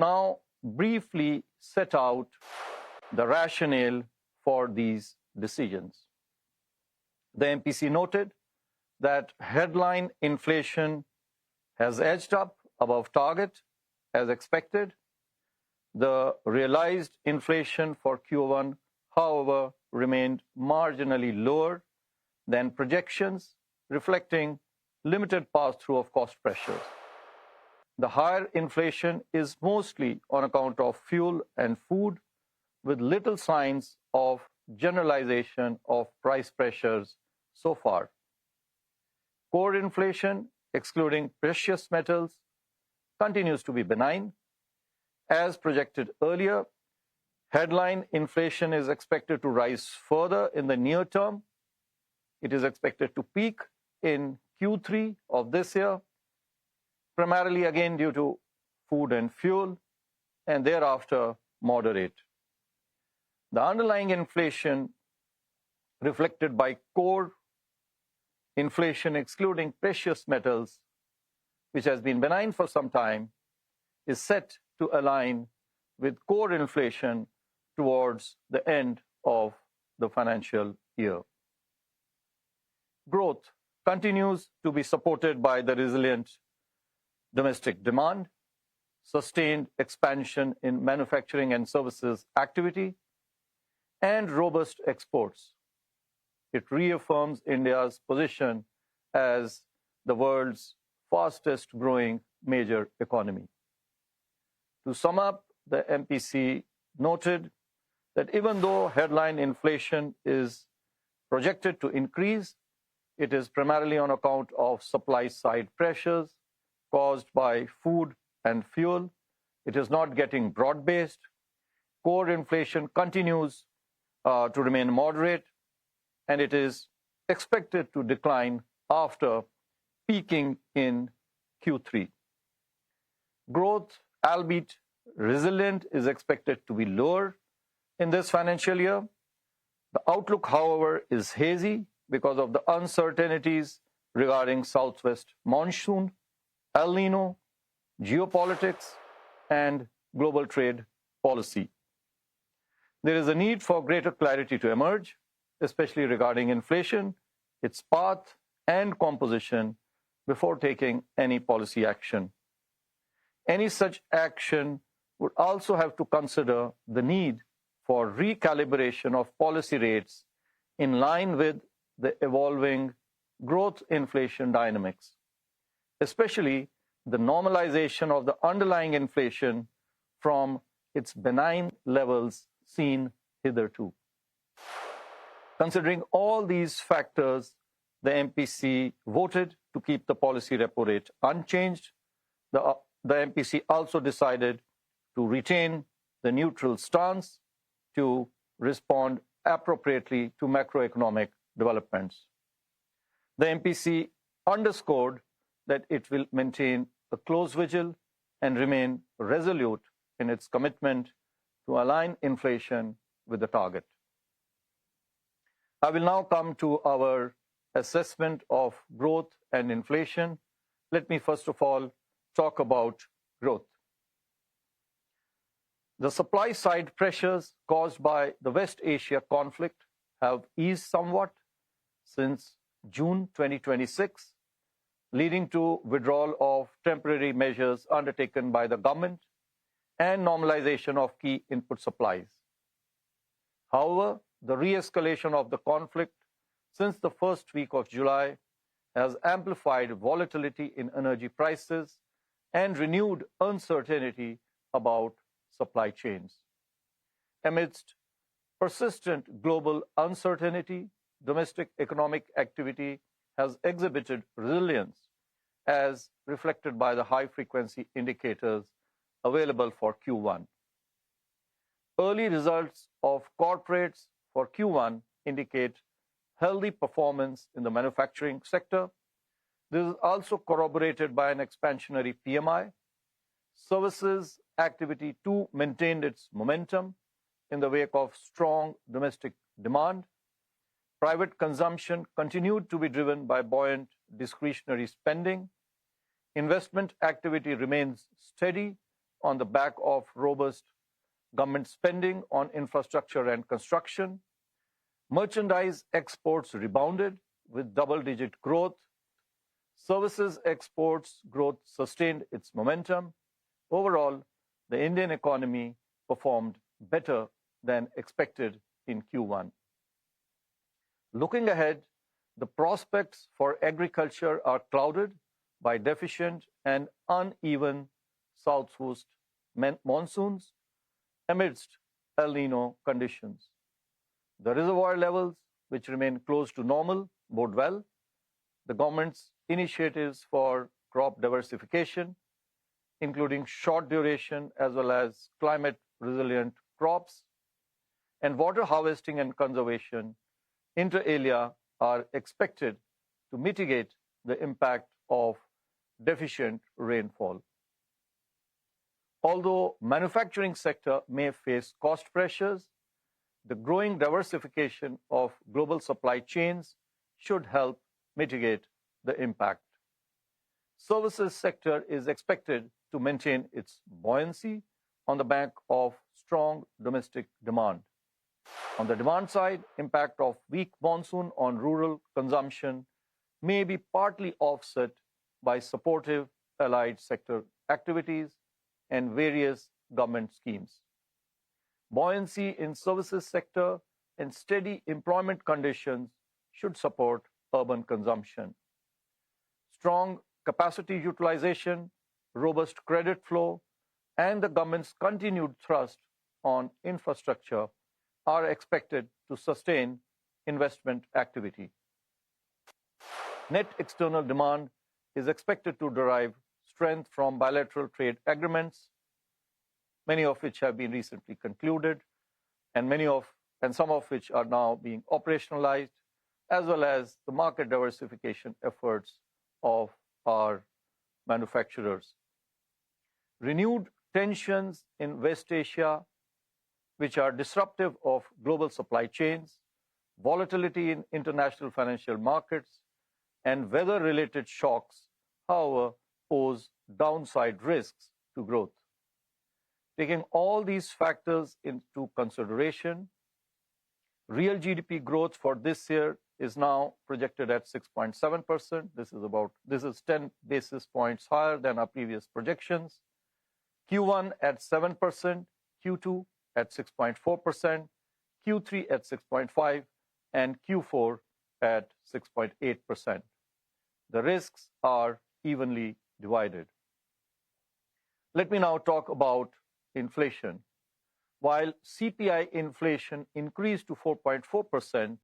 now briefly set out the rationale for these decisions. The MPC noted that headline inflation has edged up above target as expected. The realized inflation for Q1, however, remained marginally lower than projections, reflecting limited pass-through of cost pressures. The higher inflation is mostly on account of fuel and food, with little signs of generalization of price pressures so far. Core inflation, excluding precious metals, continues to be benign. As projected earlier, headline inflation is expected to rise further in the near term. It is expected to peak in Q3 of this year, primarily again due to food and fuel, and thereafter moderate. The underlying inflation reflected by core inflation excluding precious metals, which has been benign for some time, is set to align with core inflation towards the end of the financial year. Growth continues to be supported by the resilient domestic demand, sustained expansion in manufacturing and services activity, and robust exports. It reaffirms India's position as the world's fastest growing major economy. To sum up, the MPC noted that even though headline inflation is projected to increase, it is primarily on account of supply-side pressures caused by food and fuel. It is not getting broad-based. Core inflation continues to remain moderate, and it is expected to decline after peaking in Q3. Growth, albeit resilient, is expected to be lower in this financial year. The outlook, however, is hazy because of the uncertainties regarding southwest monsoon, El Nino, geopolitics, and global trade policy. There is a need for greater clarity to emerge, especially regarding inflation, its path, and composition before taking any policy action. Any such action would also have to consider the need for recalibration of policy rates in line with the evolving growth inflation dynamics, especially the normalization of the underlying inflation from its benign levels seen hitherto. Considering all these factors, the MPC voted to keep the policy repo rate unchanged. The MPC also decided to retain the neutral stance to respond appropriately to macroeconomic developments. The MPC underscored that it will maintain a close vigil and remain resolute in its commitment to align inflation with the target. I will now come to our assessment of growth and inflation. Let me first of all talk about growth. The supply-side pressures caused by the West Asia conflict have eased somewhat since June 2026, leading to withdrawal of temporary measures undertaken by the government and normalization of key input supplies. However, the re-escalation of the conflict since the first week of July has amplified volatility in energy prices and renewed uncertainty about supply chains. Amidst persistent global uncertainty, domestic economic activity has exhibited resilience as reflected by the high-frequency indicators available for Q1. Early results of corporates for Q1 indicate healthy performance in the manufacturing sector. This is also corroborated by an expansionary PMI. Services activity too maintained its momentum in the wake of strong domestic demand. Private consumption continued to be driven by buoyant discretionary spending. Investment activity remains steady on the back of robust government spending on infrastructure and construction. Merchandise exports rebounded with double-digit growth. Services exports growth sustained its momentum. Overall, the Indian economy performed better than expected in Q1. Looking ahead, the prospects for agriculture are clouded by deficient and uneven southwest monsoons amidst El Nino conditions. The reservoir levels, which remain close to normal, bode well. The government's initiatives for crop diversification, including short duration as well as climate resilient crops, and water harvesting and conservation inter alia are expected to mitigate the impact of deficient rainfall. Although manufacturing sector may face cost pressures, the growing diversification of global supply chains should help mitigate the impact. Services sector is expected to maintain its buoyancy on the back of strong domestic demand. On the demand side, impact of weak monsoon on rural consumption may be partly offset by supportive allied sector activities and various government schemes. Buoyancy in services sector and steady employment conditions should support urban consumption. Strong capacity utilization, robust credit flow, and the government's continued thrust on infrastructure are expected to sustain investment activity. Net external demand is expected to derive strength from bilateral trade agreements, many of which have been recently concluded, and some of which are now being operationalized, as well as the market diversification efforts of our manufacturers. Renewed tensions in West Asia, which are disruptive of global supply chains, volatility in international financial markets, and weather-related shocks, however, pose downside risks to growth. Taking all these factors into consideration, real GDP growth for this year is now projected at 6.7%. This is 10 basis points higher than our previous projections. Q1 at 7%, Q2 at 6.4%, Q3 at 6.5%, and Q4 at 6.8%. The risks are evenly divided. Let me now talk about inflation. While CPI inflation increased to 4.4%,